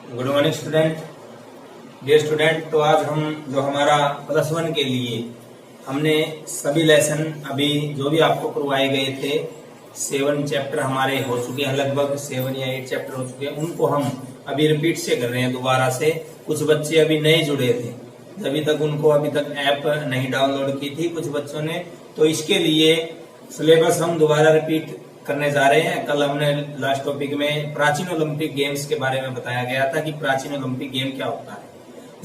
Good morning student. Dear student, तो आज हम जो हमारा +1 के लिए हमने सभी लेसन अभी जो भी आपको करवाए गए थे 7 चैप्टर हमारे हो चुके हैं, लगभग 7 या 8 चैप्टर हो चुके हैं। उनको हम अभी रिपीट से कर रहे हैं दोबारा से। कुछ बच्चे अभी नए जुड़े थे, अभी तक ऐप नहीं डाउनलोड की थी कुछ बच्चों ने, तो इसके लिए सिलेबस हम दोबारा रिपीट करने जा रहे हैं। कल हमने लास्ट टॉपिक में प्राचीन ओलंपिक गेम्स के बारे में बताया गया था कि प्राचीन ओलंपिक गेम क्या होता है।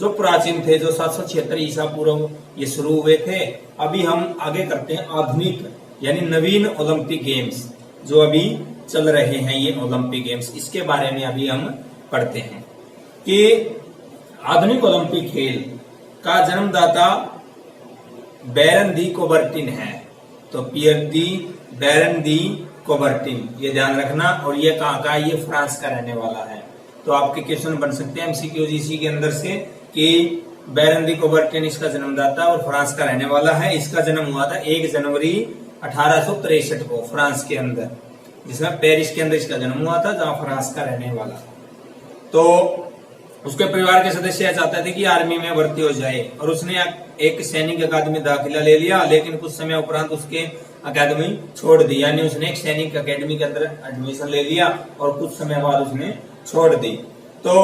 जो प्राचीन थे, जो 776 ईसा पूर्व ये शुरू हुए थे। अभी हम आगे करते हैं आधुनिक यानी नवीन ओलंपिक गेम्स जो अभी चल रहे हैं, ये ओलंपिक गेम्स, इसके बारे में अभी हम पढ़ते हैं कि आधुनिक ओलंपिक खेल का जन्मदाता बैरन दी कोबर्टिन है। तो पियर दी बैरन दी कोबर्टिन, ये ध्यान रखना। और ये कहाँ का, ये फ्रांस का रहने वाला है। तो आपके क्वेश्चन बन सकते हैं एमसीक्यू इसी के अंदर से कि बैरन दी कोबर्टिन इसका जन्मदाता और फ्रांस का रहने वाला है। इसका जन्म हुआ था 1 जनवरी 1863 को फ्रांस के अंदर, जिसमें पेरिस के अंदर इसका जन्म हुआ था, जहां फ्रांस का रहने वाला। तो उसके परिवार के सदस्य चाहते थे कि आर्मी में भर्ती हो जाए और उसने एक सैनिक अकादमी दाखिला ले लिया, लेकिन कुछ समय उपरांत उसके अकादमी छोड़ दी। यानी उसने एक सैनिक अकेडमी के अंदर एडमिशन ले लिया और कुछ समय बाद उसने छोड़ दी। तो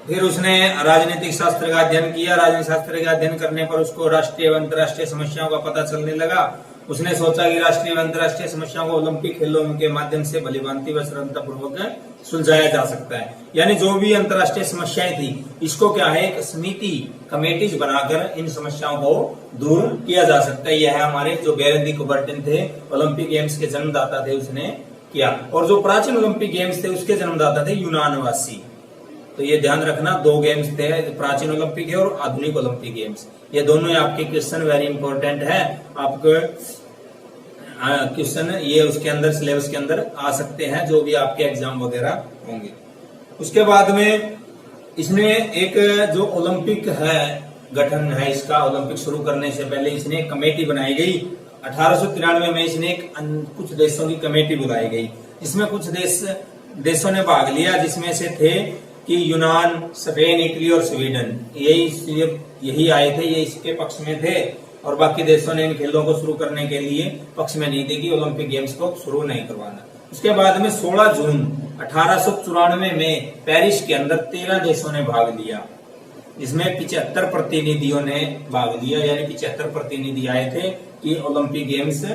फिर उसने राजनीतिक शास्त्र का अध्ययन किया। राजनीतिक शास्त्र का अध्ययन करने पर उसको राष्ट्रीय एवं अंतर्राष्ट्रीय समस्याओं का पता चलने लगा। उसने सोचा कि राष्ट्रीय एवं अंतर्राष्ट्रीय समस्याओं को ओलंपिक खेलों के माध्यम से भलीभांति व सरलता पूर्वक सुलझाया जा सकता है। यानी जो भी अंतर्राष्ट्रीय समस्याएं थी, इसको क्या है, एक समिति कमेटीज बनाकर इन समस्याओं को दूर किया जा सकता है। यह हमारे जो बैरन दी कोबर्टिन थे, ओलंपिक गेम्स के जन्मदाता थे, उसने किया। और जो प्राचीन ओलंपिक गेम्स थे उसके जन्मदाता थे यूनानवासी। तो ये ध्यान रखना, 2 गेम्स थे, प्राचीन ओलंपिक है और आधुनिक ओलंपिक गेम्स। ये दोनों आपके क्वेश्चन वेरी इंपॉर्टेंट है। आपको क्वेश्चन ये उसके अंदर सिलेबस के अंदर आ सकते हैं, जो भी आपके एग्जाम वगैरह होंगे। उसके बाद में इसने एक जो ओलंपिक है गठन है इसका, ओलंपिक शुरू करने से पहले इसने एक कमेटी बनाई गई। 1893 में इसने कुछ देशों की कमेटी बुलाई गई, जिसमें कुछ देशों ने भाग लिया, जिसमें से थे कि यूनान, स्पेन, इटली और स्वीडन। यही आए थे, ये इसके पक्ष में थे। और बाकी देशों ने इन खेलों को शुरू करने के लिए पक्ष में नहीं थे कि ओलंपिक गेम्स को शुरू नहीं करवाना। उसके बाद में 16 जून 1894 में पेरिस के अंदर 13 देशों ने भाग लिया, जिसमें 75 प्रतिनिधियों ने भाग लिया। यानी 75 प्रतिनिधि आए थे कि ओलंपिक गेम्स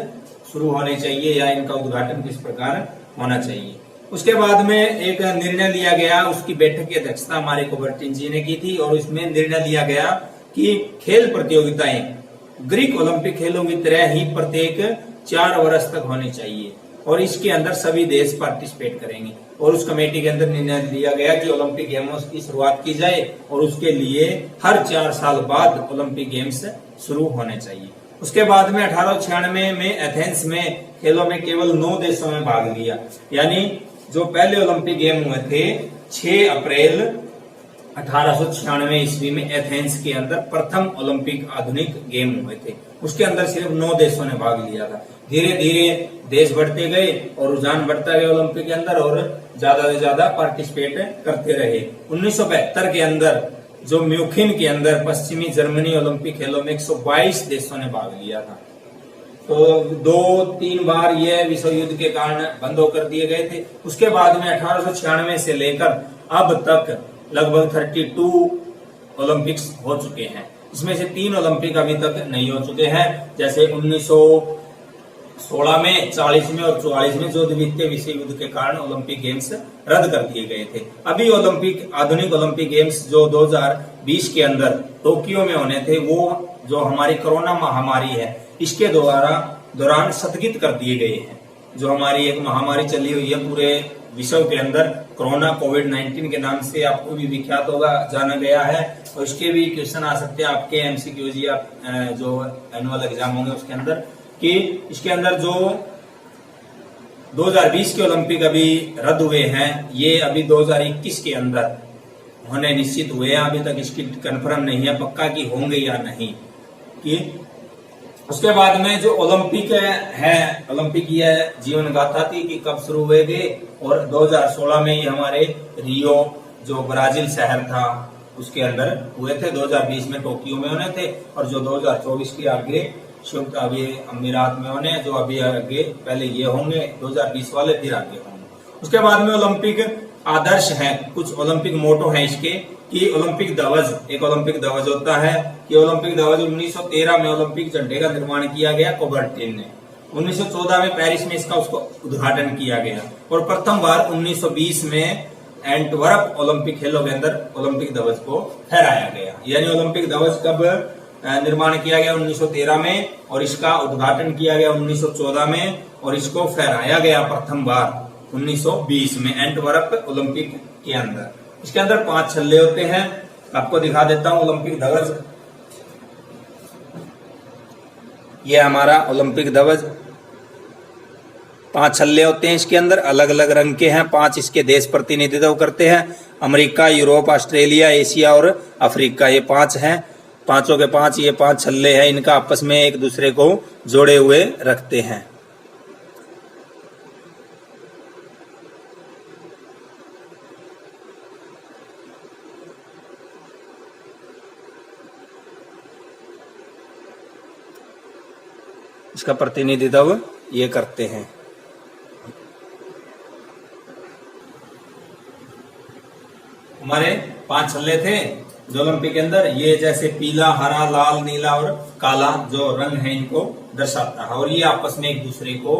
शुरू होने चाहिए या इनका उद्घाटन किस प्रकार होना चाहिए। उसके बाद में एक निर्णय लिया गया, उसकी बैठक की अध्यक्षता हमारे कोबर्टिन जी ने की थी। और इसमें निर्णय लिया गया कि खेल प्रतियोगिताएं ग्रीक ओलंपिक खेलों की तरह ही प्रत्येक 4 वर्ष तक होनी चाहिए और इसके अंदर सभी देश पार्टिसिपेट करेंगे। और उस कमेटी के अंदर निर्णय लिया गया कि ओलंपिक गेम्स की शुरुआत की जाए और उसके लिए हर 4 साल बाद ओलंपिक गेम्स शुरू होने चाहिए। उसके बाद में 1896 में एथेंस में खेलों में केवल 9 देशों ने भाग लिया। यानी जो पहले ओलंपिक गेम हुए थे 6 अप्रैल 1896 ईस्वी में एथेंस के अंदर प्रथम ओलंपिक आधुनिक गेम हुए थे, उसके अंदर सिर्फ 9 देशों ने भाग लिया था। धीरे धीरे देश बढ़ते गए और रुझान बढ़ता गया ओलंपिक के अंदर और ज्यादा से ज्यादा पार्टिसिपेट करते रहे। 1972 के अंदर जो म्यूखिन के अंदर पश्चिमी जर्मनी ओलंपिक खेलों में 122 देशों ने भाग लिया था। तो 2-3 बार ये विश्व युद्ध के कारण बंद होकर दिए गए थे। उसके बाद में 1896 से लेकर अब तक लगभग 32 ओलंपिक्स हो चुके हैं। इसमें से 3 ओलंपिक अभी तक नहीं हो चुके हैं, जैसे 1916 में, 40 में और 44 में, जो द्वितीय विश्व युद्ध के कारण ओलंपिक गेम्स रद्द कर दिए गए थे। अभी आधुनिक ओलंपिक गेम्स जो 2020 के अंदर टोक्यो में होने थे, वो जो हमारी कोरोना महामारी है इसके दौरान स्थगित कर दिए गए हैं। जो हमारी एक महामारी चली हुई है पूरे विश्व के अंदर, कोरोना कोविड-19 के नाम से आपको भी विख्यात होगा, जाना गया है। और इसके भी क्वेश्चन आ सकते हैं आपके एमसीक्यूज या जो एनुअल एग्जाम होंगे उसके अंदर, कि इसके अंदर जो 2020 के ओलंपिक अभी रद्द हुए हैं, ये अभी 2021 के अंदर होने निश्चित हुए हैं। अभी तक इसकी कंफर्म नहीं है पक्का कि होंगे या नहीं। कि उसके बाद में जो ओलंपिक है, ओलंपिक यह जीवन गाथा थी कि कब शुरू हुए थे। और 2016 में ही हमारे रियो जो ब्राजील शहर था उसके अंदर हुए थे। 2020 में टोक्यो में होने थे, और जो 2024 के आगे संयुक्त अभी अमीरात में होने, जो अभी आगे पहले ये होंगे 2020 वाले, फिर आगे होंगे। उसके बाद में ओलंपिक आदर्श है, कुछ ओलंपिक मोटो है इसके, कि ओलंपिक ध्वज, एक ओलंपिक ध्वज होता है कि ओलंपिक ध्वज 1913 में ओलंपिक झंडे का निर्माण किया गया कोबर्टिन ने। 1914 में पेरिस में इसका उसको उद्घाटन किया गया, और प्रथम बार 1920 में एंटवर्प ओलंपिक खेलों के अंदर ओलंपिक ध्वज को फहराया गया। यानी ओलंपिक ध्वज कब निर्माण किया गया? 1913 में, और इसका उद्घाटन किया गया 1914 में, और इसको फहराया गया प्रथम बार 1920 में एंटवर्प ओलंपिक के अंदर। इसके अंदर 5 छल्ले होते हैं, आपको दिखा देता हूं ओलंपिक ध्वज। ये हमारा ओलंपिक ध्वज, 5 छल्ले होते हैं इसके अंदर, अलग अलग रंग के हैं। 5 इसके देश प्रतिनिधित्व करते हैं, अमेरिका, यूरोप, ऑस्ट्रेलिया, एशिया और अफ्रीका। ये 5 हैं, पांचों के 5 ये 5 छल्ले हैं, इनका आपस में एक दूसरे को जोड़े हुए रखते हैं। इसका प्रतिनिधित्व ये करते हैं। हमारे 5 छल्ले थे जो ओलंपिक के अंदर, ये जैसे पीला, हरा, लाल, नीला और काला जो रंग है इनको दर्शाता है, और ये आपस में एक दूसरे को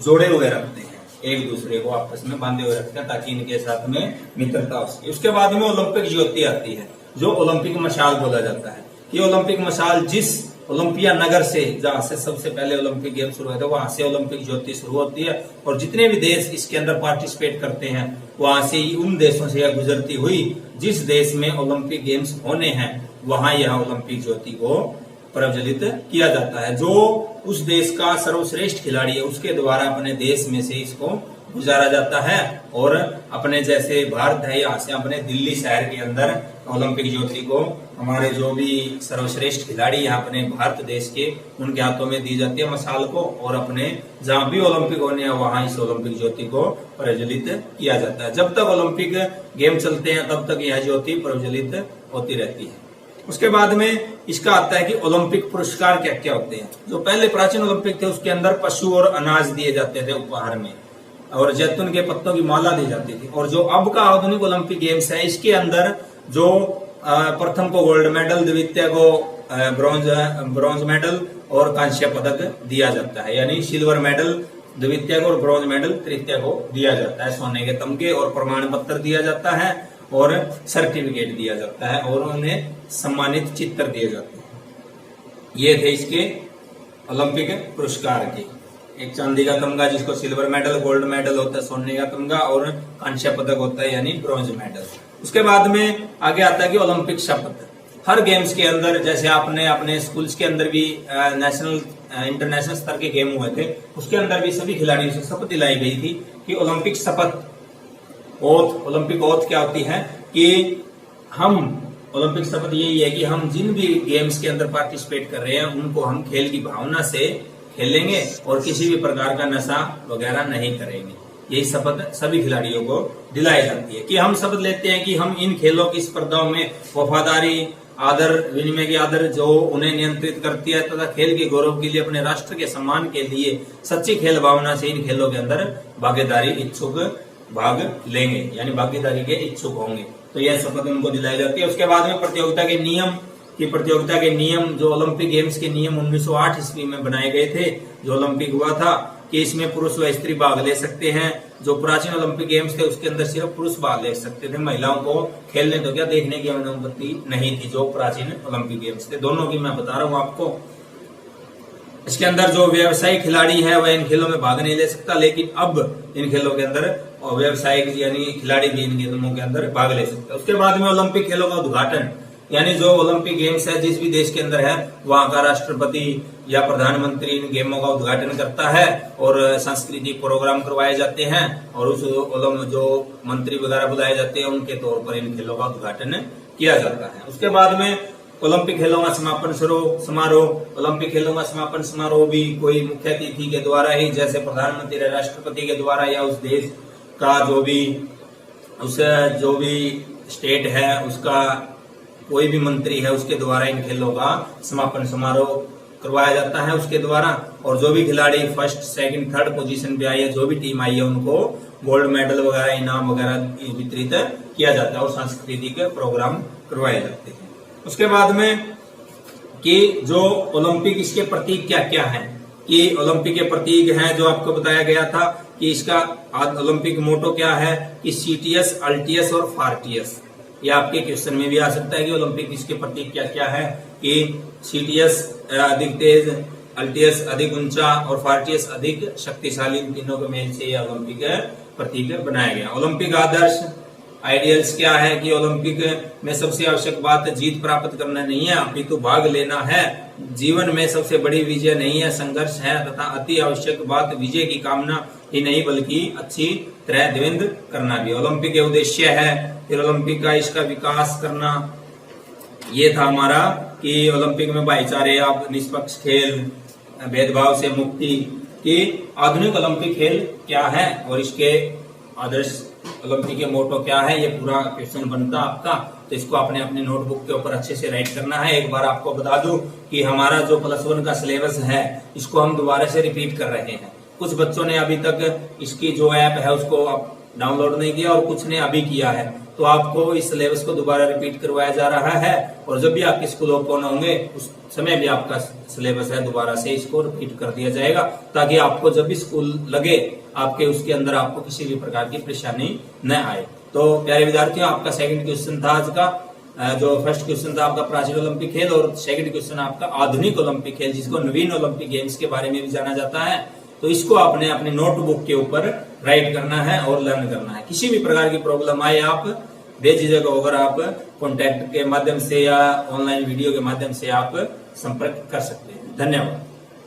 जोड़े हुए रखते हैं, एक दूसरे को आपस में बांधे हुए रखते हैं ताकि इनके साथ में मित्रता हो सके। उसके बाद में ओलंपिक ज्योति आती है, जो ओलंपिक मशाल बोला जाता है। ये ओलंपिक मशाल जिस ओलंपिया नगर से, जहां से सबसे पहले ओलंपिक गेम शुरू हुए थे, वहां से ओलंपिक ज्योति शुरू होती है, और जितने भी देश इसके अंदर पार्टिसिपेट करते हैं वहां से उन देशों से यह गुजरती हुई जिस देश में ओलंपिक गेम्स होने हैं वहां यह ओलंपिक ज्योति को प्रज्वलित किया जाता है। जो उस देश का सर्वश्रेष्ठ खिलाड़ी है उसके द्वारा अपने देश में से इसको गुजारा जाता है, और अपने जैसे भारत है यहाँ से अपने दिल्ली शहर के अंदर ओलंपिक ज्योति को हमारे जो भी सर्वश्रेष्ठ खिलाड़ी यहाँ अपने भारत देश के, उनके हाथों में दी जाती है मशाल को, और अपने जहां भी ओलंपिक होने हैं वहां इस ओलंपिक ज्योति को प्रज्वलित किया जाता है। जब तक ओलंपिक गेम चलते हैं तब तक यह ज्योति प्रज्वलित होती रहती है। उसके बाद में इसका आता है कि ओलंपिक पुरस्कार क्या क्या होते हैं। जो पहले प्राचीन ओलंपिक थे उसके अंदर पशु और अनाज दिए जाते थे उपहार में, और जैतून के पत्तों की माला दी जाती थी। और जो अब का आधुनिक ओलंपिक गेम्स है इसके अंदर जो प्रथम को गोल्ड मेडल, द्वितीय को ब्रॉन्ज मेडल और कांस्य पदक दिया जाता है। यानी सिल्वर मेडल द्वितीय को और ब्रॉन्ज मेडल तृतीय को दिया जाता है। सोने के तमगे और प्रमाण पत्र दिया जाता है, और सर्टिफिकेट दिया जाता है, और उन्हें सम्मानित चित्र दिए जाते हैं। ये थे इसके ओलंपिक पुरस्कार के। एक चांदी का तमगा जिसको सिल्वर मेडल, गोल्ड मेडल होता है सोने का तमगा, और कांस्य पदक होता है यानी ब्रॉन्ज मेडल। उसके बाद में आगे आता है कि ओलंपिक शपथ। हर गेम्स के अंदर, जैसे आपने अपने स्कूल्स के अंदर भी नेशनल इंटरनेशनल स्तर के गेम हुए थे, उसके अंदर भी सभी खिलाड़ियों से शपथ दिलाई गई थी कि ओलंपिक शपथ, ओथ, ओलंपिक ओथ क्या होती है कि हम, ओलंपिक शपथ यही है कि हम जिन भी गेम्स के अंदर पार्टिसिपेट कर रहे हैं उनको हम खेल की भावना से खेलेंगे और किसी भी प्रकार का नशा वगैरह नहीं करेंगे। यही शपथ सभी खिलाड़ियों को दिलाई जाती है कि हम शपथ लेते हैं कि हम इन खेलों की स्पर्धाओं में वफादारी, आदर विनिमय की आदर जो उन्हें नियंत्रित करती है तथा खेल के गौरव के लिए, अपने राष्ट्र के सम्मान के लिए सच्ची खेल भावना से इन खेलों के अंदर भागीदारी इच्छुक भाग लेंगे, यानी भागीदारी के इच्छुक होंगे। तो यह शपथ उनको दिलाई जाती है। उसके बाद में प्रतियोगिता के नियम प्रतियोगिता के नियम, जो ओलंपिक गेम्स के नियम 1908 ईस्वी में बनाए गए थे, जो ओलंपिक हुआ था कि इसमें पुरुष व स्त्री भाग ले सकते हैं। जो प्राचीन ओलंपिक गेम्स थे उसके अंदर सिर्फ पुरुष भाग ले सकते थे, महिलाओं को खेलने तो क्या देखने की अनुमति नहीं थी। जो प्राचीन ओलंपिक गेम्स थे दोनों की मैं बता रहा हूँ आपको। इसके अंदर जो व्यवसायिक खिलाड़ी है वह इन खेलों में भाग नहीं ले सकता, लेकिन अब इन खेलों के अंदर व्यवसायिक यानी खिलाड़ी भी इन गेमों के अंदर भाग ले सकता है। उसके बाद में ओलंपिक खेलों का उद्घाटन, यानी जो ओलंपिक गेम्स है जिस भी देश के अंदर है वहां का राष्ट्रपति या प्रधानमंत्री इन गेमों का उद्घाटन करता है, और सांस्कृतिक प्रोग्राम करवाए जाते हैं, और उस जो मंत्री वगैरह बुलाए जाते हैं उनके तौर पर इन खेलों का उद्घाटन किया जाता है। उसके बाद में ओलंपिक खेलों का समापन समारोह, ओलंपिक खेलों का समापन समारोह भी कोई मुख्य अतिथि के द्वारा ही, जैसे प्रधानमंत्री राष्ट्रपति के द्वारा या उस देश का जो भी उस जो भी स्टेट है उसका कोई भी मंत्री है उसके द्वारा इन खेलों का समापन समारोह करवाया जाता है उसके द्वारा। और जो भी खिलाड़ी फर्स्ट सेकंड थर्ड पोजीशन पे आई है, जो भी टीम आई है, उनको गोल्ड मेडल वगैरह इनाम वगैरह वितरित किया जाता है और सांस्कृतिक प्रोग्राम करवाए जाते हैं। उसके बाद में कि जो ओलंपिक इसके प्रतीक क्या क्या हैं, कि ओलंपिक के प्रतीक हैं जो आपको बताया गया था कि इसका ओलंपिक मोटो क्या है कि सीटीएस, अल्टीएस और फार्टियस। ये आपके क्वेश्चन में भी आ सकता है कि ओलंपिक इसके प्रतीक क्या क्या है, कि सीटीएस अधिक तेज, अल्टीएस अधिक ऊंचा और फार्टियस अधिक शक्तिशाली। इन तीनों के मेल से यह ओलंपिक प्रतीक बनाया गया। ओलंपिक आदर्श आइडियल्स क्या है कि ओलंपिक में सबसे आवश्यक बात जीत प्राप्त करना नहीं है, अपितु भाग लेना है। जीवन में सबसे बड़ी विजय नहीं है, संघर्ष है, तथा अति आवश्यक बात विजय की कामना ही नहीं बल्कि अच्छी तरह द्वंद्व करना भी। ओलंपिक के उद्देश्य है, फिर ओलंपिक का इसका विकास करना, ये था हमारा कि ओलंपिक में भाईचारे, आप निष्पक्ष खेल, भेदभाव से मुक्ति, कि आधुनिक ओलंपिक खेल क्या है और इसके आदर्श ओलंपिक के मोटो क्या है, ये पूरा क्वेश्चन बनता आपका। तो इसको आपने अपने नोटबुक के ऊपर अच्छे से राइट करना है। एक बार आपको बता दूं कि हमारा जो +1 का सिलेबस है इसको हम दोबारा से रिपीट कर रहे हैं। कुछ बच्चों ने अभी तक इसकी जो ऐप है उसको डाउनलोड नहीं किया और कुछ ने अभी किया है, तो आपको इस सिलेबस को दोबारा रिपीट करवाया जा रहा है। और जब भी आपके स्कूल ओपन होंगे उस समय भी आपका सिलेबस है दोबारा से इसको रिपीट कर दिया जाएगा, ताकि आपको जब भी स्कूल लगे आपके उसके अंदर आपको किसी भी प्रकार की परेशानी न आए। तो प्यारे विद्यार्थियों, आपका सेकंड क्वेश्चन था आज का। जो फर्स्ट क्वेश्चन था आपका प्राचीन ओलंपिक खेल, और सेकंड क्वेश्चन आपका आधुनिक ओलंपिक खेल, जिसको नवीन ओलंपिक गेम्स के बारे में भी जाना जाता है। तो इसको आपने अपने नोटबुक के ऊपर राइट करना है और लर्न करना है। किसी भी प्रकार की प्रॉब्लम आए आप बेझिझक होकर आप कॉन्टैक्ट के माध्यम से या ऑनलाइन वीडियो के माध्यम से आप संपर्क कर सकते हैं। धन्यवाद।